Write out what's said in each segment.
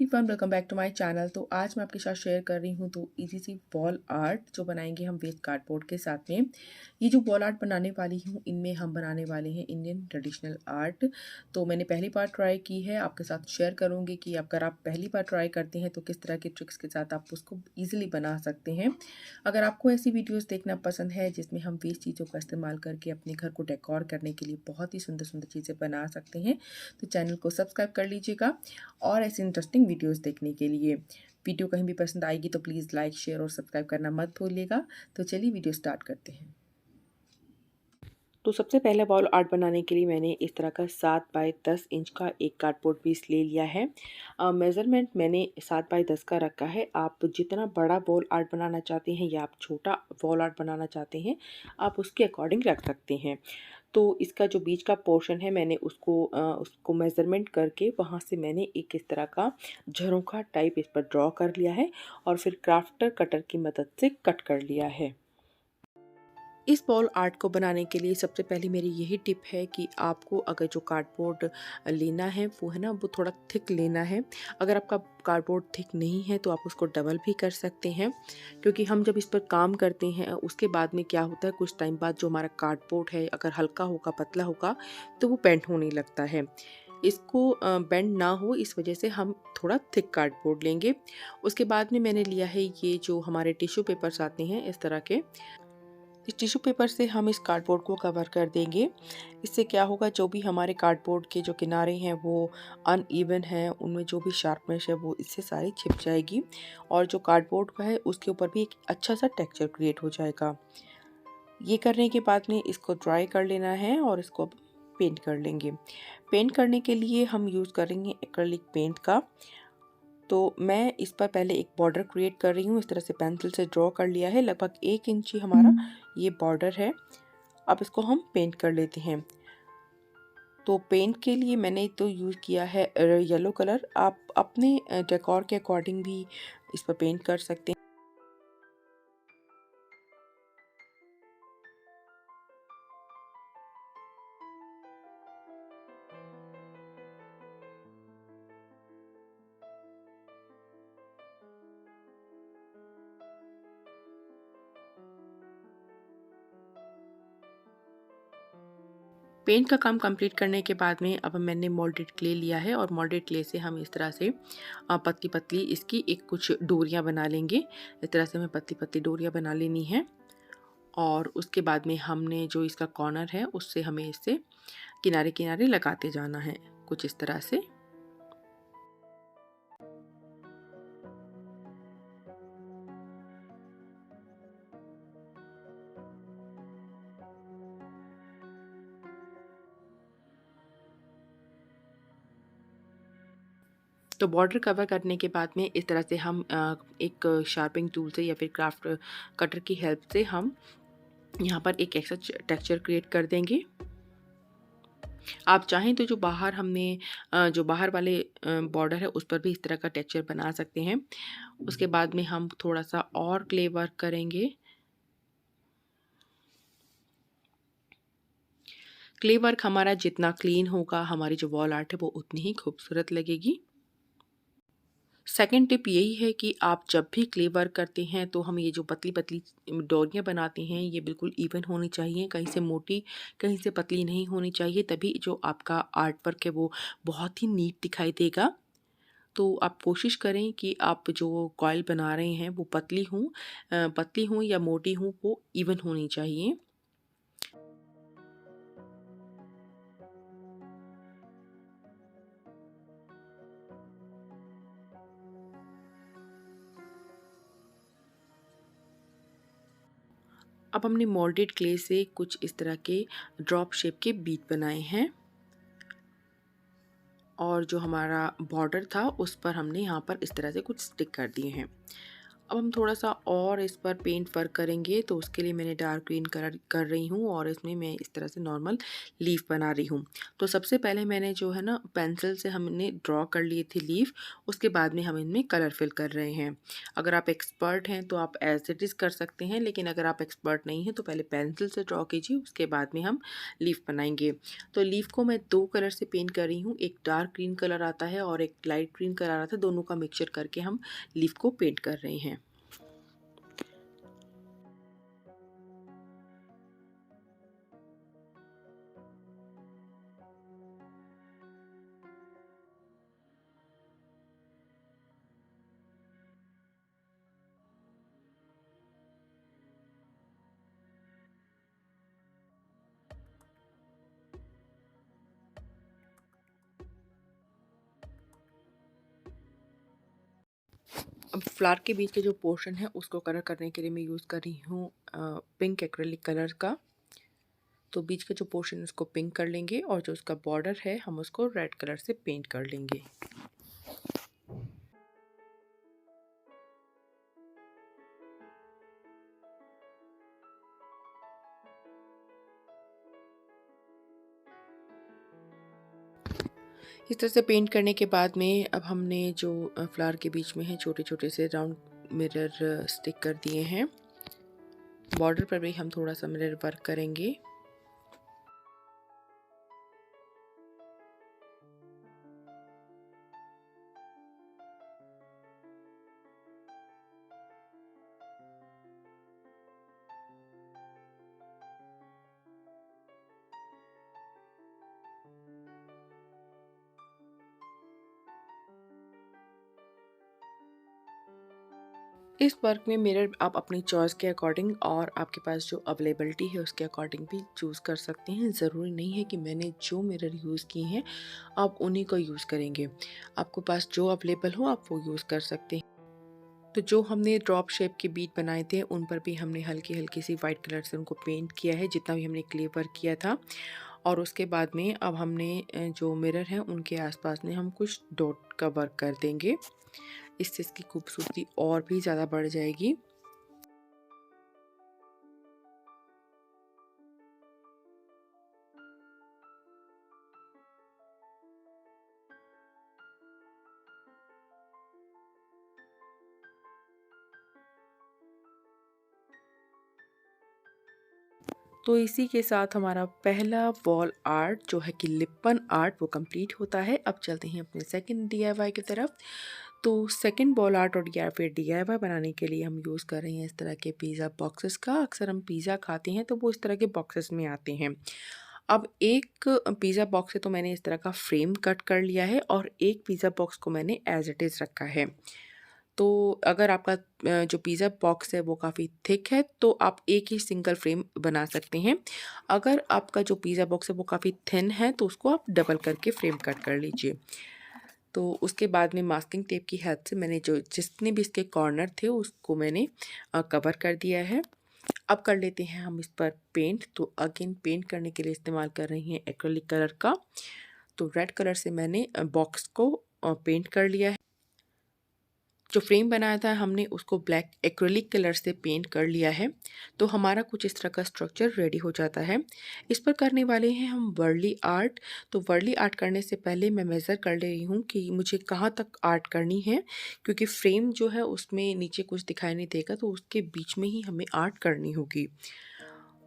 Everyone, welcome back to my channel. तो आज मैं आपके साथ शेयर कर रही हूँ तो इजी सी वॉल आर्ट जो बनाएंगे हम वेस्ट कार्डबोर्ड के साथ में। ये जो वॉल आर्ट बनाने वाली हूँ इनमें हम बनाने वाले हैं इंडियन ट्रेडिशनल आर्ट। तो मैंने पहली बार ट्राई की है, आपके साथ शेयर करूँगी कि अगर आप पहली बार ट्राई करते हैं तो किस तरह के ट्रिक्स के साथ आप उसको ईजिली बना सकते हैं। अगर आपको ऐसी वीडियोज़ देखना पसंद है जिसमें हम वेस्ट चीज़ों का इस्तेमाल करके अपने घर को डेकोर करने के लिए बहुत ही सुंदर सुंदर चीज़ें बना सकते हैं, तो चैनल को सब्सक्राइब कर लीजिएगा। और ऐसे इंटरेस्टिंग वीडियोस देखने के लिए वीडियो कहीं भी पसंद आएगी तो प्लीज़ लाइक, शेयर और सब्सक्राइब करना मत भूलिएगा। तो चलिए वीडियो स्टार्ट करते हैं। तो सबसे पहले वॉल आर्ट बनाने के लिए मैंने इस तरह का 7 बाय 10 इंच का एक कार्डबोर्ड पीस ले लिया है। मेज़रमेंट मैंने 7 बाय 10 का रखा है। आप जितना बड़ा वॉल आर्ट बनाना चाहते हैं या आप छोटा वॉल आर्ट बनाना चाहते हैं, आप उसके अकॉर्डिंग रख सकते हैं। तो इसका जो बीच का पोर्शन है मैंने उसको मेज़रमेंट करके वहाँ से मैंने एक इस तरह का झरोखा टाइप इस पर ड्रॉ कर लिया है और फिर क्राफ्टर कटर की मदद से कट कर लिया है। इस वॉल आर्ट को बनाने के लिए सबसे पहले मेरी यही टिप है कि आपको अगर जो कार्डबोर्ड लेना है वो है ना, वो थोड़ा थिक लेना है। अगर आपका कार्डबोर्ड थिक नहीं है तो आप उसको डबल भी कर सकते हैं, क्योंकि हम जब इस पर काम करते हैं उसके बाद में क्या होता है, कुछ टाइम बाद जो हमारा कार्डबोर्ड है अगर हल्का होगा, पतला होगा, तो वो बेंड होने लगता है। इसको बेंड ना हो इस वजह से हम थोड़ा थिक कार्डबोर्ड लेंगे। उसके बाद में मैंने लिया है ये जो हमारे टिश्यू पेपर्स आते हैं इस तरह के। इस टिश्यू पेपर से हम इस कार्डबोर्ड को कवर कर देंगे। इससे क्या होगा, जो भी हमारे कार्डबोर्ड के जो किनारे हैं वो अनइवन हैं, उनमें जो भी शार्पनेस है वो इससे सारी छिप जाएगी और जो कार्डबोर्ड का है उसके ऊपर भी एक अच्छा सा टेक्सचर क्रिएट हो जाएगा। ये करने के बाद में इसको ड्राई कर लेना है और इसको पेंट कर लेंगे। पेंट करने के लिए हम यूज़ करेंगे एक्रिलिक पेंट का। तो मैं इस पर पहले एक बॉर्डर क्रिएट कर रही हूँ। इस तरह से पेंसिल से ड्रॉ कर लिया है। लगभग 1 इंची हमारा ये बॉर्डर है। अब इसको हम पेंट कर लेते हैं। तो पेंट के लिए मैंने तो यूज़ किया है येलो कलर। आप अपने डेकोर के अकॉर्डिंग भी इस पर पेंट कर सकते हैं। पेंट का काम कंप्लीट करने के बाद में अब मैंने मोल्डेड क्ले लिया है और मोल्डेड क्ले से हम इस तरह से पतली पतली इसकी एक कुछ डोरियां बना लेंगे। इस तरह से हमें पतली पतली डोरियां बना लेनी है और उसके बाद में हमने जो इसका कॉर्नर है उससे हमें इससे किनारे किनारे लगाते जाना है कुछ इस तरह से। तो बॉर्डर कवर करने के बाद में इस तरह से हम एक शार्पिंग टूल से या फिर क्राफ्ट कटर की हेल्प से हम यहाँ पर एक एक्स्ट्रा टेक्सचर क्रिएट कर देंगे। आप चाहें तो जो बाहर हमने जो बाहर वाले बॉर्डर है उस पर भी इस तरह का टेक्सचर बना सकते हैं। उसके बाद में हम थोड़ा सा और क्ले वर्क करेंगे। क्ले वर्क हमारा जितना क्लीन होगा हमारी जो वॉल आर्ट है वो उतनी ही खूबसूरत लगेगी। सेकंड टिप यही है कि आप जब भी क्ले वर्क करते हैं तो हम ये जो पतली पतली डोरियाँ बनाते हैं ये बिल्कुल इवन होनी चाहिए, कहीं से मोटी कहीं से पतली नहीं होनी चाहिए, तभी जो आपका आर्ट वर्क है वो बहुत ही नीट दिखाई देगा। तो आप कोशिश करें कि आप जो कॉइल बना रहे हैं वो पतली हों या मोटी हों, वो इवन होनी चाहिए। अब हमने मोल्डेड क्ले से कुछ इस तरह के ड्रॉप शेप के बीट बनाए हैं और जो हमारा बॉर्डर था उस पर हमने यहाँ पर इस तरह से कुछ स्टिक कर दिए हैं। अब हम थोड़ा-सा और इस पर पेंट वर्क करेंगे, तो उसके लिए मैंने डार्क ग्रीन कलर कर रही हूँ और इसमें मैं इस तरह से नॉर्मल लीफ बना रही हूँ। तो सबसे पहले मैंने जो है ना पेंसिल से हमने ड्रॉ कर लिए थे लीफ, उसके बाद में हम इनमें कलर फिल कर रहे हैं। अगर आप एक्सपर्ट हैं तो आप एज़ इट इज़ कर सकते हैं, लेकिन अगर आप एक्सपर्ट नहीं हैं तो पहले पेंसिल से ड्रॉ कीजिए, उसके बाद में हम लीफ बनाएँगे। तो लीफ को मैं 2 कलर से पेंट कर रही हूँ, एक डार्क ग्रीन कलर आता है और एक लाइट ग्रीन कलर आता है, दोनों का मिक्सचर करके हम लीफ को पेंट कर रहे हैं। अब फ्लावर के बीच के जो पोर्शन है उसको कलर करने के लिए मैं यूज़ कर रही हूँ पिंक एक्रेलिक कलर का। तो बीच का जो पोर्शन है उसको पिंक कर लेंगे और जो उसका बॉर्डर है हम उसको रेड कलर से पेंट कर लेंगे। इस तरह से पेंट करने के बाद में अब हमने जो फ्लावर के बीच में है छोटे-छोटे से राउंड मिरर स्टिक कर दिए हैं। बॉर्डर पर भी हम थोड़ा-सा मिरर वर्क करेंगे। इस वर्क में मिरर आप अपनी चॉइस के अकॉर्डिंग और आपके पास जो अवेलेबिलिटी है उसके अकॉर्डिंग भी चूज़ कर सकते हैं। ज़रूरी नहीं है कि मैंने जो मिरर यूज़ किए हैं आप उन्हीं को यूज़ करेंगे। आपके पास जो अवेलेबल हो आप वो यूज़ कर सकते हैं। तो जो हमने ड्रॉप शेप के बीट बनाए थे उन पर भी हमने हल्की-हल्की सी वाइट कलर से उनको पेंट किया है, जितना भी हमने क्ले वर्क किया था। और उसके बाद में अब हमने जो मिरर हैं उनके आस-पास में हम कुछ डॉट का वर्क कर देंगे। इससे इसकी खूबसूरती और भी ज़्यादा बढ़ जाएगी। तो इसी के साथ हमारा पहला वॉल आर्ट जो है कि लिप्पन आर्ट वो कंप्लीट होता है। अब चलते हैं अपने सेकंड डीआईवाई की तरफ। तो सेकंड वॉल आर्ट और या फिर डीआईवाई बनाने के लिए हम यूज़ कर रहे हैं इस तरह के पिज़्ज़ा बॉक्सेस का। अक्सर हम पिज़्ज़ा खाते हैं तो वो इस तरह के बॉक्सेस में आते हैं। अब एक पिज़्ज़ा बॉक्स से तो मैंने इस तरह का फ्रेम कट कर लिया है और एक पिज़्ज़ा बॉक्स को मैंने एज़ इट इज़ रखा है। तो अगर आपका जो पिज़्ज़ा बॉक्स है वो काफ़ी थिक है तो आप एक ही सिंगल फ्रेम बना सकते हैं। अगर आपका जो पिज़्ज़ा बॉक्स है वो काफ़ी थिन है तो उसको आप डबल करके फ्रेम कट कर लीजिए। तो उसके बाद में मास्किंग टेप की हेल्प से मैंने जो जितने भी इसके कॉर्नर थे उसको मैंने कवर कर दिया है। अब कर लेते हैं हम इस पर पेंट। तो अगेन पेंट करने के लिए इस्तेमाल कर रही हैं एक्रिलिक कलर का। तो रेड कलर से मैंने बॉक्स को पेंट कर लिया है। जो फ्रेम बनाया था हमने उसको ब्लैक एक्रिलिक कलर से पेंट कर लिया है। तो हमारा कुछ इस तरह का स्ट्रक्चर रेडी हो जाता है। इस पर करने वाले हैं हम वर्ली आर्ट। तो वर्ली आर्ट करने से पहले मैं मेज़र कर ले रही हूँ कि मुझे कहाँ तक आर्ट करनी है, क्योंकि फ्रेम जो है उसमें नीचे कुछ दिखाई नहीं देगा तो उसके बीच में ही हमें आर्ट करनी होगी।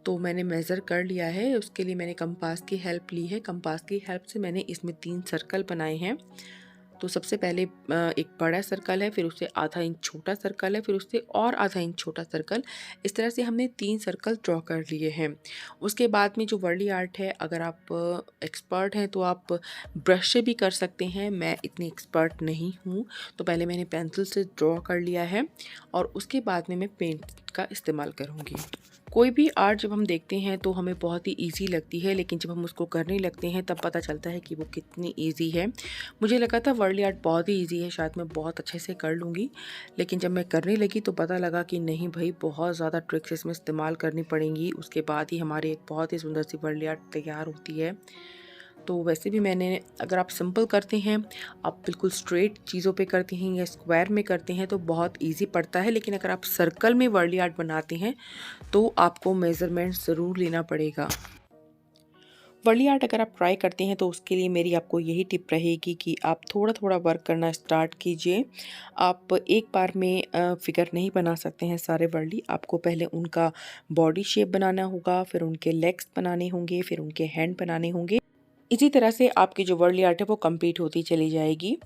तो मैंने मेज़र कर लिया है, उसके लिए मैंने कंपास की हेल्प ली है। कंपास की हेल्प से मैंने इसमें 3 सर्कल बनाए हैं। तो सबसे पहले एक बड़ा सर्कल है, फिर उससे आधा इंच छोटा सर्कल है, फिर उससे और आधा इंच छोटा सर्कल। इस तरह से हमने 3 सर्कल ड्रॉ कर लिए हैं। उसके बाद में जो वर्ली आर्ट है, अगर आप एक्सपर्ट हैं तो आप ब्रश से भी कर सकते हैं। मैं इतनी एक्सपर्ट नहीं हूँ, तो पहले मैंने पेंसिल से ड्रॉ कर लिया है और उसके बाद में मैं पेंट का इस्तेमाल करूँगी। कोई भी आर्ट जब हम देखते हैं तो हमें बहुत ही ईज़ी लगती है, लेकिन जब हम उसको करने लगते हैं तब पता चलता है कि वो कितनी ईज़ी है। मुझे लगा था वर्ली आर्ट बहुत ही ईज़ी है, शायद मैं बहुत अच्छे से कर लूँगी, लेकिन जब मैं करने लगी तो पता लगा कि नहीं भई, बहुत ज़्यादा ट्रिक्स इसमें इस्तेमाल करनी पड़ेंगी, उसके बाद ही हमारी एक बहुत ही सुंदर सी वर्ली आर्ट तैयार होती है। तो वैसे भी मैंने, अगर आप सिंपल करते हैं, आप बिल्कुल स्ट्रेट चीज़ों पे करते हैं या स्क्वायर में करते हैं तो बहुत इजी पड़ता है, लेकिन अगर आप सर्कल में वर्ली आर्ट बनाते हैं तो आपको मेज़रमेंट ज़रूर लेना पड़ेगा। वर्ली आर्ट अगर आप ट्राई करते हैं तो उसके लिए मेरी आपको यही टिप रहेगी कि आप थोड़ा थोड़ा वर्क करना स्टार्ट कीजिए। आप एक बार में फिगर नहीं बना सकते हैं सारे वर्ली, आपको पहले उनका बॉडी शेप बनाना होगा, फिर उनके लेग्स बनाने होंगे, फिर उनके हैंड बनाने होंगे। इसी तरह से आपकी जो वर्ली आर्ट है वो कंप्लीट होती चली जाएगी।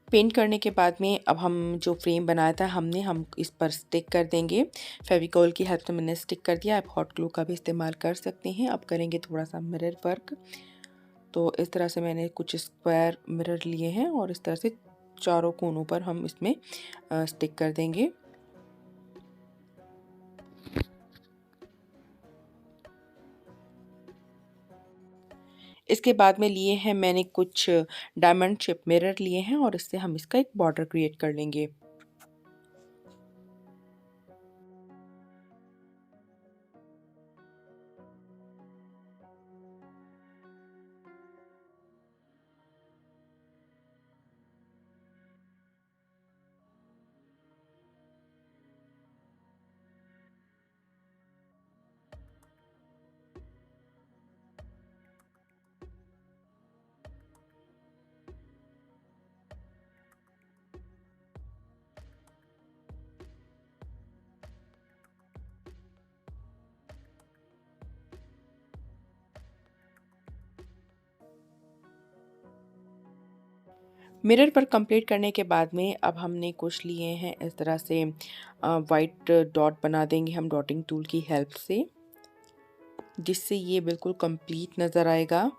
पेंट करने के बाद में अब हम जो फ्रेम बनाया था हम इस पर स्टिक कर देंगे। फेविकॉल की हेल्प से मैंने स्टिक कर दिया। आप हॉट ग्लू का भी इस्तेमाल कर सकते हैं। अब करेंगे थोड़ा सा मिरर वर्क। तो इस तरह से मैंने कुछ स्क्वायर मिरर लिए हैं और इस तरह से चारों कोनों पर हम इसमें स्टिक कर देंगे। इसके बाद में लिए हैं मैंने कुछ डायमंड शेप मिरर लिए हैं और इससे हम इसका एक बॉर्डर क्रिएट कर लेंगे। मिरर पर कंप्लीट करने के बाद में अब हमने कुछ लिए हैं इस तरह से वाइट डॉट बना देंगे हम डॉटिंग टूल की हेल्प से, जिससे ये बिल्कुल कंप्लीट नज़र आएगा।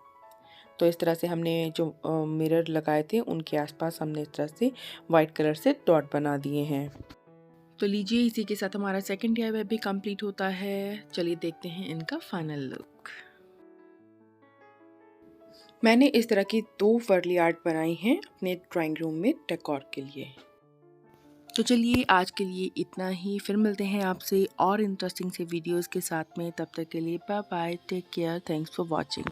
तो इस तरह से हमने जो मिरर लगाए थे उनके आसपास हमने इस तरह से वाइट कलर से डॉट बना दिए हैं। तो लीजिए, इसी के साथ हमारा सेकंड DIY भी कंप्लीट होता है। चलिए देखते हैं इनका फाइनल लुक। मैंने इस तरह की 2 वर्ली आर्ट बनाई हैं अपने ड्राइंग रूम में डेकोर के लिए। तो चलिए आज के लिए इतना ही, फिर मिलते हैं आपसे और इंटरेस्टिंग से वीडियोस के साथ में। तब तक के लिए bye bye, take care, thanks for watching.